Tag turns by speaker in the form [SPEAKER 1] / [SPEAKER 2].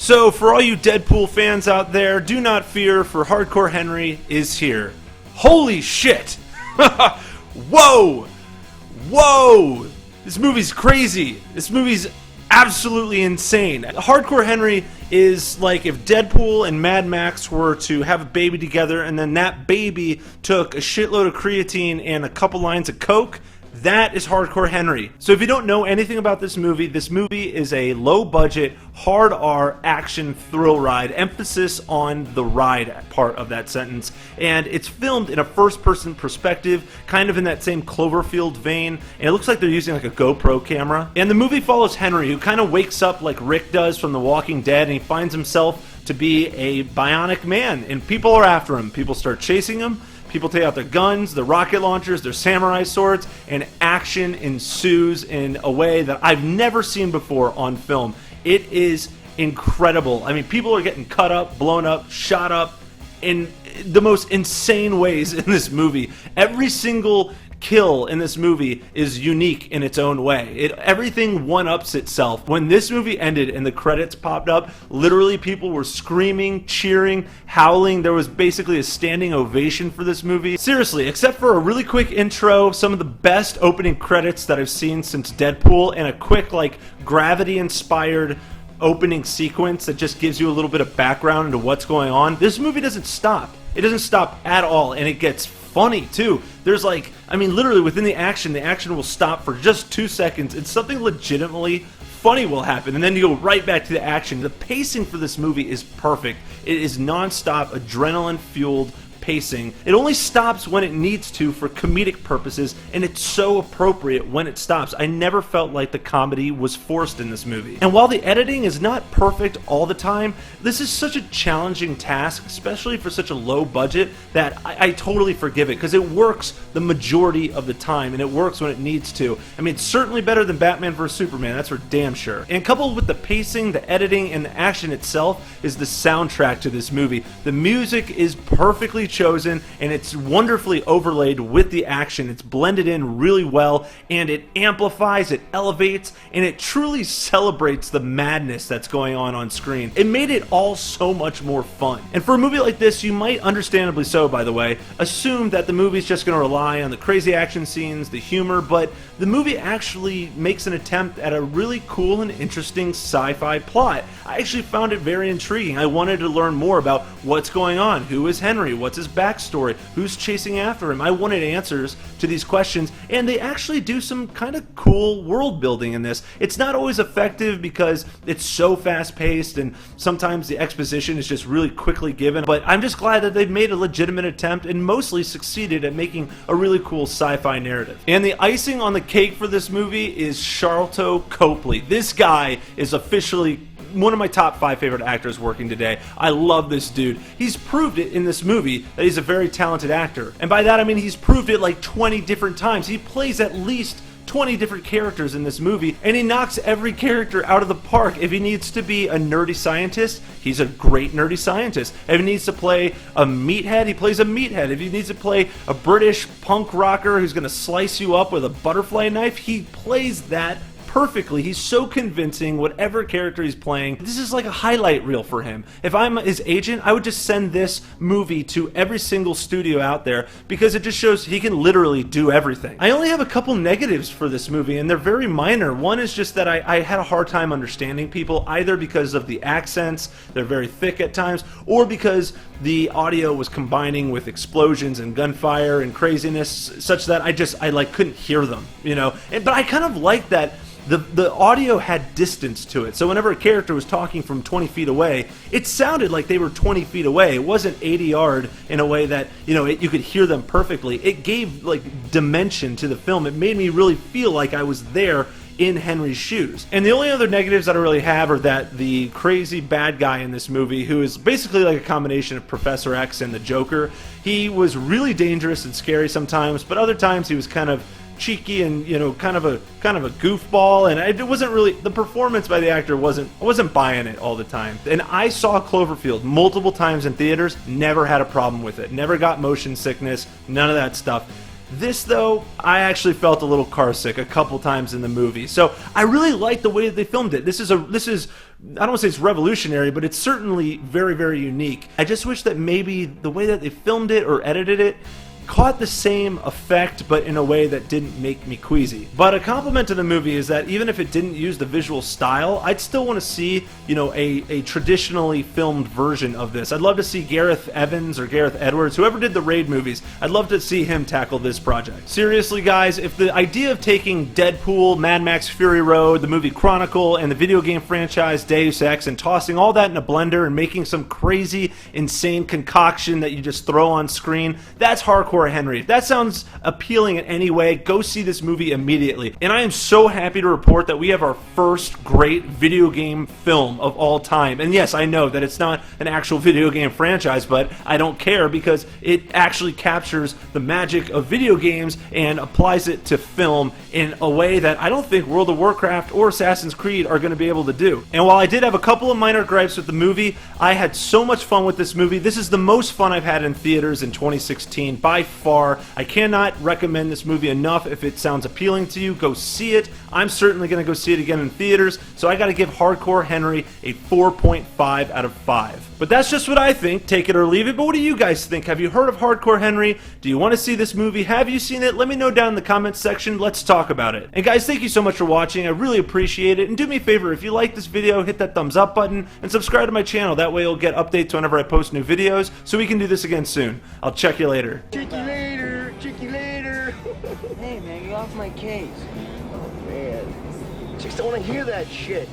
[SPEAKER 1] So, for all you Deadpool fans out there, do not fear, for Hardcore Henry is here. Holy shit! Whoa! Whoa! This movie's crazy. This movie's absolutely insane. Hardcore Henry is like if Deadpool and Mad Max were to have a baby together and then that baby took a shitload of creatine and a couple lines of coke. That is Hardcore Henry. So if you don't know anything about this movie is a low-budget, hard R action thrill ride, emphasis on the ride part of that sentence, and it's filmed in a first-person perspective, kind of in that same Cloverfield vein, and it looks like they're using like a GoPro camera. And the movie follows Henry, who kind of wakes up like Rick does from The Walking Dead, and he finds himself to be a bionic man, and people are after him. People start chasing him. People take out their guns, their rocket launchers, their samurai swords, and action ensues in a way that I've never seen before on film. It is incredible. I mean, people are getting cut up, blown up, shot up in the most insane ways in this movie. Every single kill in this movie is unique in its own way. Everything one-ups itself. When this movie ended and the credits popped up, literally people were screaming, cheering, howling. There was basically a standing ovation for this movie. Seriously, except for a really quick intro, some of the best opening credits that I've seen since Deadpool, and a quick, like, Gravity-inspired opening sequence that just gives you a little bit of background into what's going on. This movie doesn't stop. It doesn't stop at all, and it gets funny too. There's like, I mean, literally within the action will stop for just 2 seconds and something legitimately funny will happen, and then you go right back to the action. The pacing for this movie is perfect. It is non-stop, adrenaline-fueled pacing. It only stops when it needs to for comedic purposes, and it's so appropriate when it stops. I never felt like the comedy was forced in this movie. And while the editing is not perfect all the time, this is such a challenging task, especially for such a low budget, that I totally forgive it, because it works the majority of the time, and it works when it needs to. I mean, it's certainly better than Batman vs. Superman, that's for damn sure. And coupled with the pacing, the editing, and the action itself is the soundtrack to this movie. The music is perfectly chosen, and it's wonderfully overlaid with the action. It's blended in really well, and it amplifies, it elevates, and it truly celebrates the madness that's going on screen. It made it all so much more fun. And for a movie like this, you might, understandably so by the way, assume that the movie's just going to rely on the crazy action scenes, the humor, but the movie actually makes an attempt at a really cool and interesting sci-fi plot. I actually found it very intriguing. I wanted to learn more about what's going on, who is Henry, what's his backstory, who's chasing after him. I wanted answers to these questions, and they actually do some kind of cool world building in this. It's not always effective because it's so fast paced and sometimes the exposition is just really quickly given, but I'm just glad that they've made a legitimate attempt and mostly succeeded at making a really cool sci-fi narrative. And the icing on the cake for this movie is Sharlto Copely. This guy is officially one of my top 5 favorite actors working today. I love this dude. He's proved it in this movie that he's a very talented actor. And by that I mean he's proved it like 20 different times. He plays at least 20 different characters in this movie, and he knocks every character out of the park. If he needs to be a nerdy scientist, he's a great nerdy scientist. If he needs to play a meathead, he plays a meathead. If he needs to play a British punk rocker who's going to slice you up with a butterfly knife, he plays that perfectly. He's so convincing, whatever character he's playing. This is like a highlight reel for him. If I'm his agent, I would just send this movie to every single studio out there, because it just shows he can literally do everything. I only have a couple negatives for this movie, and they're very minor. One is just that I had a hard time understanding people, either because of the accents, they're very thick at times, or because the audio was combining with explosions and gunfire and craziness, such that I like couldn't hear them, you know. But I kind of like that the audio had distance to it. So whenever a character was talking from 20 feet away, it sounded like they were 20 feet away. It wasn't 80 yard in a way that, you know, you could hear them perfectly. It gave like dimension to the film. It made me really feel like I was there in Henry's shoes. And the only other negatives that I really have are that the crazy bad guy in this movie, who is basically like a combination of Professor X and the Joker, he was really dangerous and scary sometimes, but other times he was kind of cheeky and, you know, kind of a goofball, and it wasn't really, the performance by the actor I wasn't buying it all the time. And I saw Cloverfield multiple times in theaters, never had a problem with it, never got motion sickness, none of that stuff. This, though, I actually felt a little carsick a couple times in the movie. So I really like the way that they filmed it. This is, I don't want to say it's revolutionary, but it's certainly very, very unique. I just wish that maybe the way that they filmed it or edited it caught the same effect, but in a way that didn't make me queasy. But a compliment to the movie is that even if it didn't use the visual style, I'd still want to see, you know, a traditionally filmed version of this. I'd love to see Gareth Evans or Gareth Edwards, whoever did the Raid movies, I'd love to see him tackle this project. Seriously, guys, if the idea of taking Deadpool, Mad Max Fury Road, the movie Chronicle, and the video game franchise Deus Ex and tossing all that in a blender and making some crazy, insane concoction that you just throw on screen, that's hardcore Henry. If that sounds appealing in any way, go see this movie immediately. And I am so happy to report that we have our first great video game film of all time. And yes, I know that it's not an actual video game franchise, but I don't care because it actually captures the magic of video games and applies it to film in a way that I don't think World of Warcraft or Assassin's Creed are going to be able to do. And while I did have a couple of minor gripes with the movie, I had so much fun with this movie. This is the most fun I've had in theaters in 2016 by far. I cannot recommend this movie enough. If it sounds appealing to you, go see it. I'm certainly going to go see it again in theaters, so I got to give Hardcore Henry a 4.5 out of 5. But that's just what I think. Take it or leave it. But what do you guys think? Have you heard of Hardcore Henry? Do you want to see this movie? Have you seen it? Let me know down in the comments section. Let's talk about it. And guys, thank you so much for watching. I really appreciate it. And do me a favor, if you like this video, hit that thumbs up button and subscribe to my channel. That way you'll get updates whenever I post new videos, so we can do this again soon. I'll check you later.
[SPEAKER 2] Check you later. Check you later.
[SPEAKER 3] Hey man, get off my case.
[SPEAKER 2] Oh man. Chicks don't want to hear that shit.